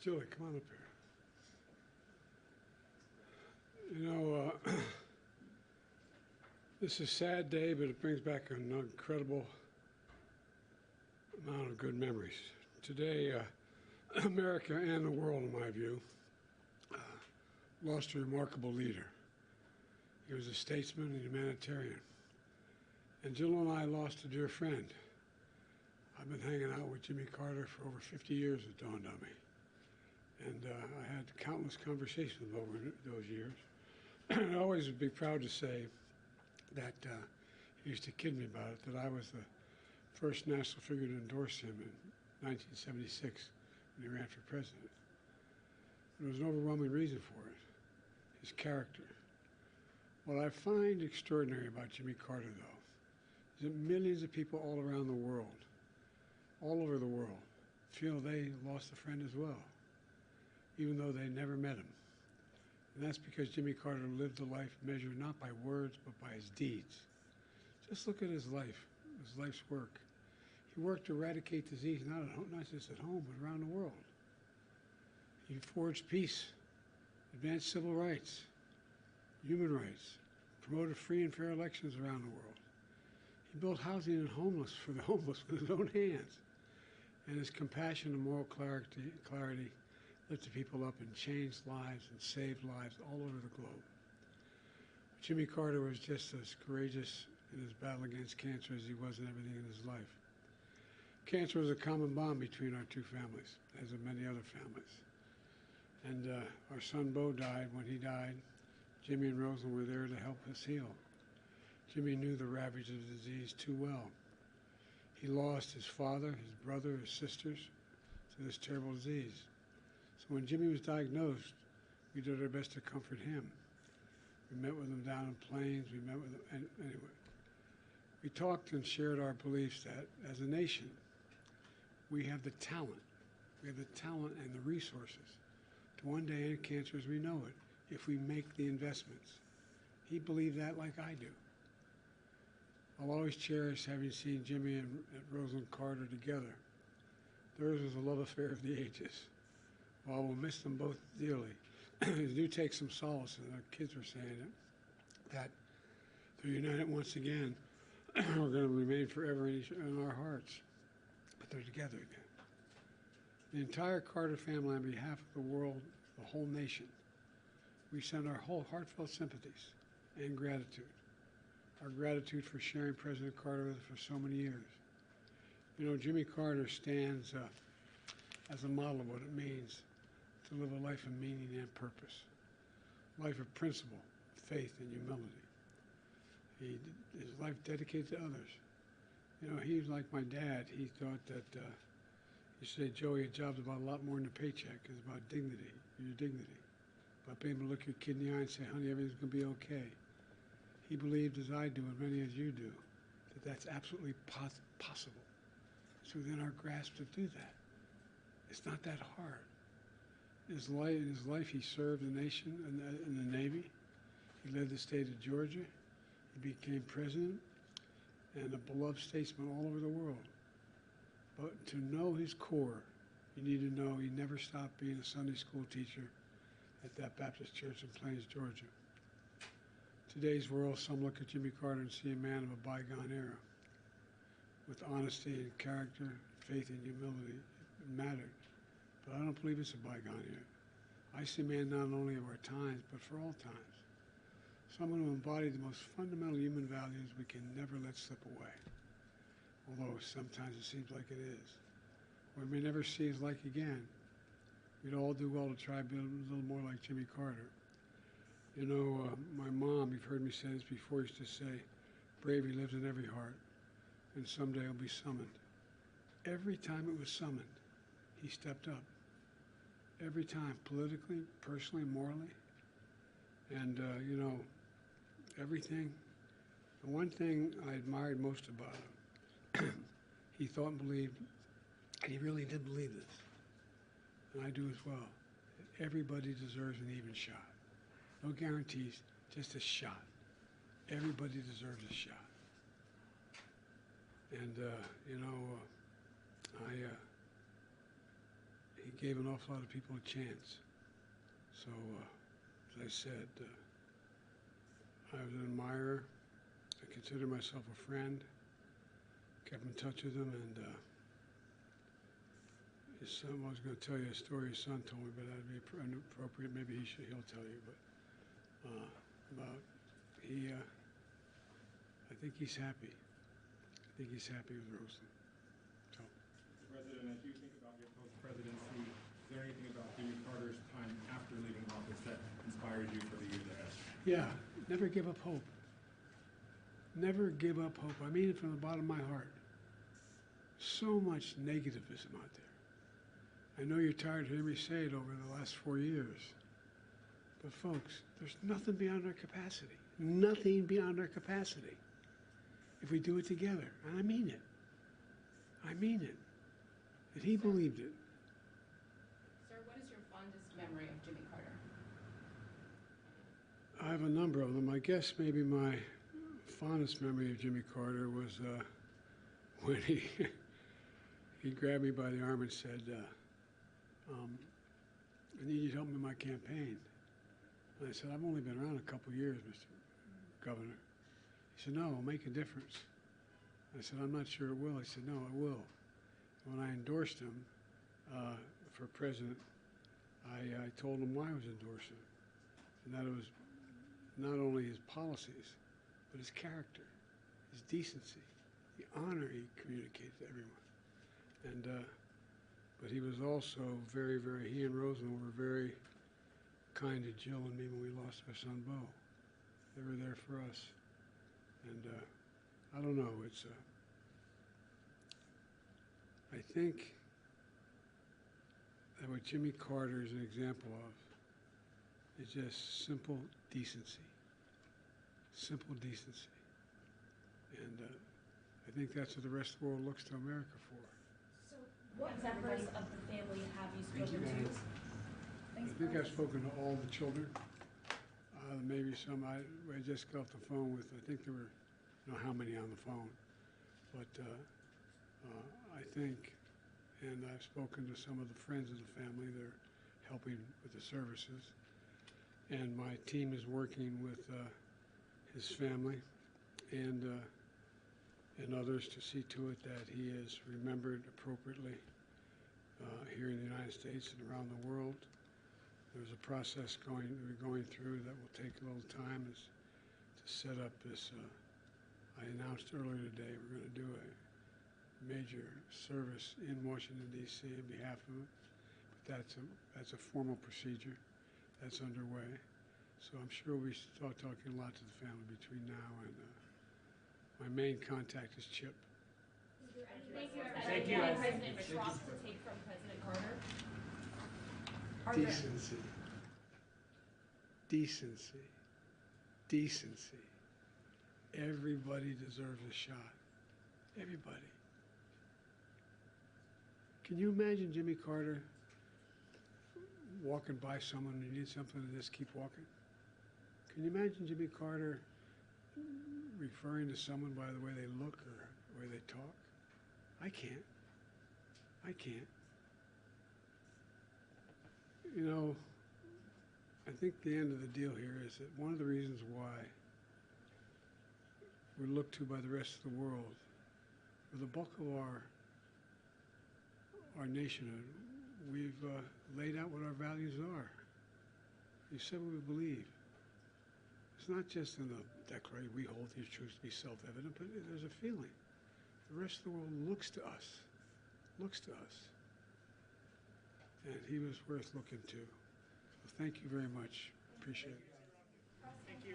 Julie, come on up here. You know, this is a sad day, but it brings back an incredible amount of good memories. Today, America and the world, in my view, lost a remarkable leader. He was a statesman and humanitarian. And Jill and I lost a dear friend. I've been hanging out with Jimmy Carter for over 50 years, it dawned on me. And I had countless conversations with him over those years. And I always would be proud to say that he used to kid me about it, that I was the first national figure to endorse him in 1976 when he ran for president. There was an overwhelming reason for it, his character. What I find extraordinary about Jimmy Carter, though, is that millions of people all around the world, all over the world, feel they lost a friend as well, even though they never met him. And that's because Jimmy Carter lived a life measured not by words, but by his deeds. Just look at his life, his life's work. He worked to eradicate disease, not just at home, but around the world. He forged peace, advanced civil rights, human rights, promoted free and fair elections around the world. He built housing for the homeless with his own hands. And his compassion and moral clarity lifted people up and changed lives and saved lives all over the globe. Jimmy Carter was just as courageous in his battle against cancer as he was in everything in his life. Cancer was a common bond between our two families, as of many other families. And our son Bo died. When he died, Jimmy and Rosalind were there to help us heal. Jimmy knew the ravage of the disease too well. He lost his father, his brother, his sisters to this terrible disease. So when Jimmy was diagnosed, we did our best to comfort him. We met with him down in Plains. We met with him anyway. We talked and shared our beliefs that as a nation, we have the talent. We have the talent and the resources to one day end cancer as we know it, if we make the investments. He believed that like I do. I'll always cherish having seen Jimmy and Rosalind Carter together. Theirs was a love affair of the ages. While we'll miss them both dearly, we do take some solace, and our kids were saying it, that they're united once again. We're going to remain forever in our hearts, but they're together again. The entire Carter family, on behalf of the world, the whole nation, we send our whole heartfelt sympathies and gratitude. Our gratitude for sharing President Carter with us for so many years. You know, Jimmy Carter stands as a model of what it means to live a life of meaning and purpose, a life of principle, faith, and humility. His life dedicated to others. You know, he was like my dad. He thought that, he said, Joey, a job's about a lot more than a paycheck. It's about dignity, your dignity. About being able to look your kid in the eye and say, honey, everything's going to be okay. He believed, as I do, and many as you do, that that's absolutely possible. It's within our grasp to do that. It's not that hard. In his life, he served the nation in the Navy. He led the state of Georgia. He became president and a beloved statesman all over the world. But to know his core, you need to know he never stopped being a Sunday school teacher at that Baptist church in Plains, Georgia. Today's world, some look at Jimmy Carter and see a man of a bygone era. With honesty and character, faith and humility, it mattered. But I don't believe it's a bygone era. I see a man not only of our times, but for all times. Someone who embodied the most fundamental human values we can never let slip away. Although sometimes it seems like it is. We may never see his like again. We'd all do well to try to be a little more like Jimmy Carter. You know, my mom, you've heard me say this before, used to say, bravery lives in every heart, and someday it'll be summoned. Every time it was summoned, he stepped up. Every time, politically, personally, morally. And, you know, everything. The one thing I admired most about him, he thought and believed, and he really did believe this, and I do as well, that everybody deserves an even shot. No guarantees, just a shot. Everybody deserves a shot. And, you know, he gave an awful lot of people a chance. So, as I said, I was an admirer. I consider myself a friend. Kept in touch with him, and his son, I was going to tell you a story his son told me, but that'd be inappropriate. Maybe he'll tell you, but about I think he's happy. I think he's happy with Roseland. So. Mr. President, as you think about your post-presidency, is there anything about Jimmy Carter's time after leaving office that inspires you for the years ahead? Yeah, never give up hope. Never give up hope. I mean it from the bottom of my heart. So much negativism out there. I know you're tired of hearing me say it over the last 4 years. But folks, there's nothing beyond our capacity. Nothing beyond our capacity. If we do it together. And I mean it. I mean it. And he believed it. Sir, what is your fondest memory of Jimmy Carter? I have a number of them. I guess maybe my fondest memory of Jimmy Carter was when he grabbed me by the arm and said, I need you to help me with my campaign. And I said, I've only been around a couple of years, Mr. Governor. He said, no, it'll make a difference. I said, I'm not sure it will. He said, no, it will. When I endorsed him for president, I told him why I was endorsing him, and that it was not only his policies, but his character, his decency, the honor he communicated to everyone. And but he was also very, very, he and Roseland were very kind to Jill and me when we lost our son, Bo. They were there for us. And I don't know, it's, I think that what Jimmy Carter is an example of is just simple decency. Simple decency. And I think that's what the rest of the world looks to America for. So what members of the family have you spoken to? I think I've spoken to all the children. Maybe some I just got off the phone with. I think there were, I don't know how many on the phone, but I think, and I've spoken to some of the friends of the family. They're helping with the services, and my team is working with his family and others to see to it that he is remembered appropriately here in the United States and around the world. There's a process we're going through that will take a little time to set up this. I announced earlier today we're going to do a major service in Washington, D.C. on behalf of it. But that's a formal procedure that's underway. So I'm sure we start talking a lot to the family between now and my main contact is Chip. Thank you. President response to take from President Carter? Decency. Decency. Decency. Everybody deserves a shot. Everybody. Can you imagine Jimmy Carter walking by someone who needs something and just keep walking? Can you imagine Jimmy Carter referring to someone by the way they look or the way they talk? I can't. I can't. You know, I think the end of the deal here is that one of the reasons why we're looked to by the rest of the world, for the bulk of our nationhood, we've laid out what our values are. You said what we believe. It's not just in the declaration, we hold these truths to be self-evident, but there's a feeling. The rest of the world looks to us. And he was worth looking to. Well, thank you very much. Appreciate it. Thank you.